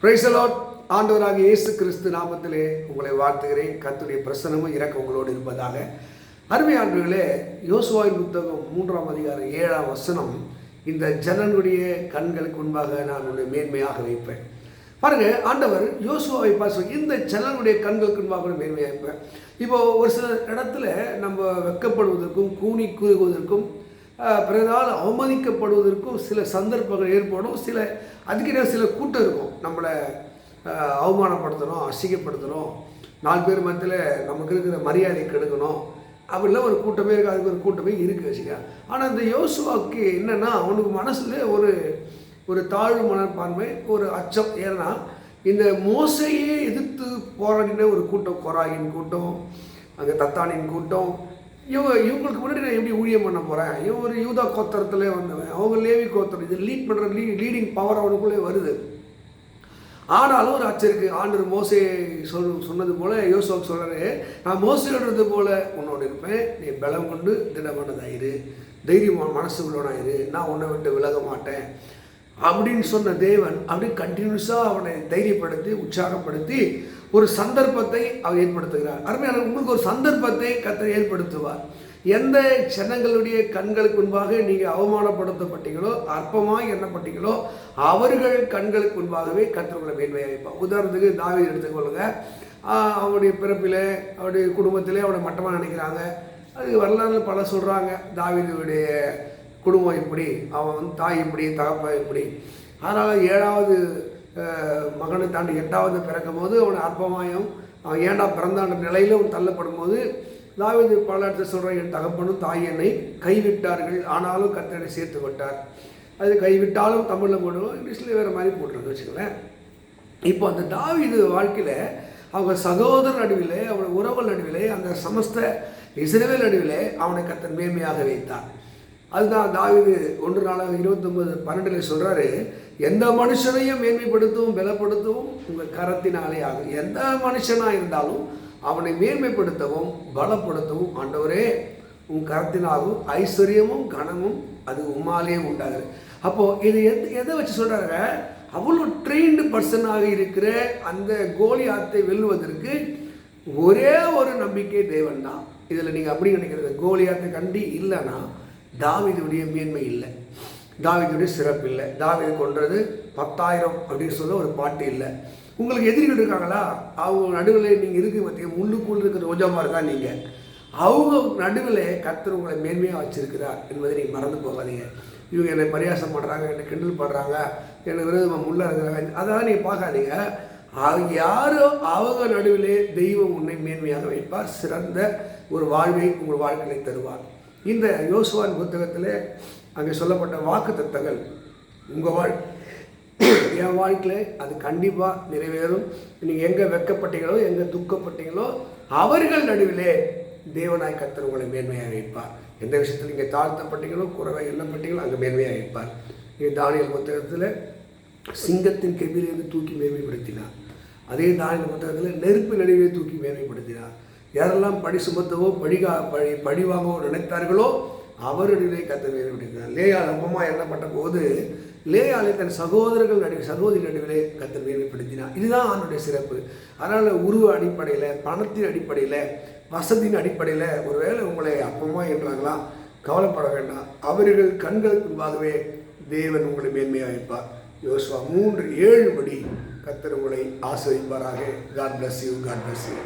Praise the Lord. ஆண்டவராக இயேசு கிறிஸ்து நாமத்திலே உங்களை வாழ்த்துகிறேன். கர்த்தருடைய பிரசன்னமும் இறக்க உங்களோடு இருப்பதாக. அருமையானவர்களே, யோசுவாவின் புத்தகம் 3ஆம் அதிகாரம் 7ஆம் வசனம், இந்த ஜனங்களுடைய கண்களுக்கு முன்பாக நான் உன்னை மேன்மையாக வைப்பேன். பாருங்க, ஆண்டவர் யோசுவாவை பார்த்து இந்த ஜனங்களுடைய கண்களுக்கு முன்பாக மேன்மையாக வைப்பேன். இப்போ ஒரு சில இடத்துல நம்ம வெட்கப்படுவதற்கும் கூனி கூறுவதற்கும் பிறரால் அவமதிக்கப்படுவதற்கும் சில சந்தர்ப்பங்கள் ஏற்படும். அதுக்கிட்ட சில கூட்டம் இருக்கும், நம்மளை அவமானப்படுத்தணும், அசிங்கப்படுத்தணும், 4 பேர் மத்தியில் நமக்கு இருக்கிற மரியாதை கெடுக்கணும், அப்படிலாம் ஒரு கூட்டமே இருக்குது. அதுக்கு ஒரு கூட்டமே இருக்குது வச்சுக்க. ஆனால் இந்த யோசுவாவுக்கு என்னென்னா, அவனுக்கு மனசில் ஒரு தாழ்வு மனப்பான்மை, ஒரு அச்சம். ஏன்னா இந்த மோசையே எதிர்த்து போராடின ஒரு கூட்டம், கொராயின் கூட்டம், அங்கே தத்தானின் கூட்டம், இவங்களுக்கு முன்னாடி நான் எப்படி ஊழியம் பண்ண போகிறேன், இவன் ஒரு யூதா கோத்திரத்தில் வந்தவன், அவங்க லேவி கோத்திரம், இது லீட் பண்ணுற லீடிங் பவர் அவனுக்குள்ளே வருது. ஆனாலும் ஒரு அச்சருக்கு ஆண்டவர் மோசே சொன்னது போல் யோசுவாவுக்கு சொல்கிறாரு, நான் மோசையோடுறது போல் உன்னோடு இருப்பேன், நீ பலம் கொண்டு திடமானதாயிரு, தைரியமான மனசு உள்ளவனாயிரு, நான் உன்னை விட்டு விலக மாட்டேன் அப்படின்னு சொன்ன தேவன் அப்படி கண்டினியூஸாக அவனை தைரியப்படுத்தி உற்சாகப்படுத்தி ஒரு சந்தர்ப்பத்தை அவர் ஏற்படுத்துகிறார். அருமையான, உங்களுக்கு ஒரு சந்தர்ப்பத்தை கர்த்தர் ஏற்படுத்துவார். எந்த ஜனங்களுடைய கண்களுக்கு முன்பாக நீங்கள் அவமானப்படுத்தப்பட்டீங்களோ, அற்பமாக எண்ணப்பட்டீங்களோ, அவர்கள் கண்களுக்கு முன்பாகவே கர்த்தர் உங்களை மேன்மையாக வைப்பார். உதாரணத்துக்கு தாவீதை எடுத்துக்கொள்ளுங்க. அவனுடைய பிறப்பில், அவருடைய குடும்பத்திலே அவனை மட்டமாக நினைக்கிறாங்க. அது வரலாறு பல சொல்கிறாங்க. தாவீதுடைய குடும்பம் இப்படி, அவன் தாய் இப்படி, தகப்பன் இப்படி. அதனால் 7வது மகனை தாண்டி 8வது பிறக்கும் போது அவனை அற்பமாயம், அவன் ஏண்டா பிறந்தாண்ட நிலையில் அவன் தள்ளப்படும் போது தாவீது பல இடத்துல சொல்கிறான், என் தகப்பனும் தாய் என்னை கைவிட்டார்கள், ஆனாலும் கர்த்தரை சேர்த்து விட்டார். அது கைவிட்டாலும் தமிழில் போடுவோம், இங்கிலீஷில் வேறு மாதிரி போட்டுருக்கு வச்சுக்கோங்களேன். இப்போ அந்த தாவீது வாழ்க்கையில் அவங்க சகோதரர் நடுவிலே, அவன் உறவுகள் நடுவிலே, அந்த சமஸ்த இஸ்ரவேல் நடுவிலே அவனை கர்த்தர் மேன்மையாக வைத்தார். அதுதான் தாவீது 1 நாளாக 29:12 சொல்கிறாரு, எந்த மனுஷனையும் மேன்மைப்படுத்தவும் பலப்படுத்தவும் உங்கள் கரத்தினாலே ஆகும். எந்த மனுஷனாக இருந்தாலும் அவனை மேன்மைப்படுத்தவும் பலப்படுத்தவும் ஆண்டவரே உன் கரத்தினாகும், ஐஸ்வர்யமும் கனமும் அது உம்மாலே உண்டாகுது. அப்போது இது எதை வச்சு சொல்கிறாங்க, அவ்வளோ ட்ரெயின்டு பர்சனாக இருக்கிற அந்த கோலியாத்தை வெல்லுவதற்கு ஒரே ஒரு நம்பிக்கை தேவன் தான். இதில் நீங்கள் அப்படி நினைக்கிறது, கோலியாத்தை கண்டி இல்லைன்னா தாவீதுடைய மேன்மை இல்லை, தாவீதுடைய சிறப்பு இல்லை. தாவீது கொன்றது 10,000 அப்படின்னு சொல்ல ஒரு பாட்டு இல்லை. உங்களுக்கு எதிரிகள் இருக்காங்களா, அவங்க நடுவில் நீங்கள் இருக்கு பார்த்தீங்க, முள்ளுக்குள் இருக்கிற ரோஜா மாதிரி தான் நீங்கள். அவங்க நடுவில் கர்த்தர் உங்களை மேன்மையாக வச்சிருக்கிறார் என்பதை நீங்கள் மறந்து போகாதீங்க. இவங்க என்னை பரியாசம் பண்ணுறாங்க, என்னை கிண்டல் பண்ணுறாங்க, என்னை விரோதமாக முள்ள இருக்கிறாங்க, அதெல்லாம் நீங்கள் பார்க்காதீங்க. அவங்க யாரோ அவங்க நடுவிலே தெய்வம் உன்னை மேன்மையாக வைப்பார், சிறந்த ஒரு வாழ்வை உங்கள் வாழ்க்கையை தருவார். இந்த யோசுவாவின் புத்தகத்தில் அங்கே சொல்லப்பட்ட வாக்குத்தத்தங்கள் உங்கள் என் வாழ்க்கையில் அது கண்டிப்பாக நிறைவேறும். நீங்கள் எங்கே வெட்கப்பட்டீங்களோ, எங்கே துக்கப்பட்டீங்களோ, அவர்கள் நடுவிலே தேவனாய் கர்த்தர் உங்களை மேன்மையாக வைப்பார். எந்த விஷயத்தில் நீங்கள் தாழ்த்தப்பட்டீங்களோ, குறைவை எண்ணப்பட்டீங்களோ, அங்கே மேன்மையாக வைப்பார். நீங்கள் தானியேல் புத்தகத்தில் சிங்கத்தின் கெபிலிருந்து தூக்கி மேன்மைப்படுத்தினார். அதே தானியேல் புத்தகத்தில் நெருப்பு நடுவே தூக்கி மேன்மைப்படுத்தினார். யாரெல்லாம் படி சுமத்தவோ பழி வாங்கவோ நினைத்தார்களோ அவருடைய கர்த்தர் மேன்மைப்படுத்தினார். லேயாள் அப்பமா எண்ணப்பட்ட போது லேயாளை தன் சகோதரி நடுவிலே கர்த்தர் மேன்மைப்படுத்தினார். இதுதான் அவனுடைய சிறப்பு. அதனால் உருவ அடிப்படையில், பணத்தின் அடிப்படையில், வசதியின் அடிப்படையில் ஒருவேளை உங்களை அப்பமா என்றாங்களா, கவலைப்பட வேண்டாம். அவர்கள் கண்களுக்கு முன்பாகவே தேவன் உங்களை மேன்மையாக வைப்பார். யோசுவா 3:7 படி கர்த்தர் உங்களை ஆசீர்வதிப்பாராக. God bless you. God bless you.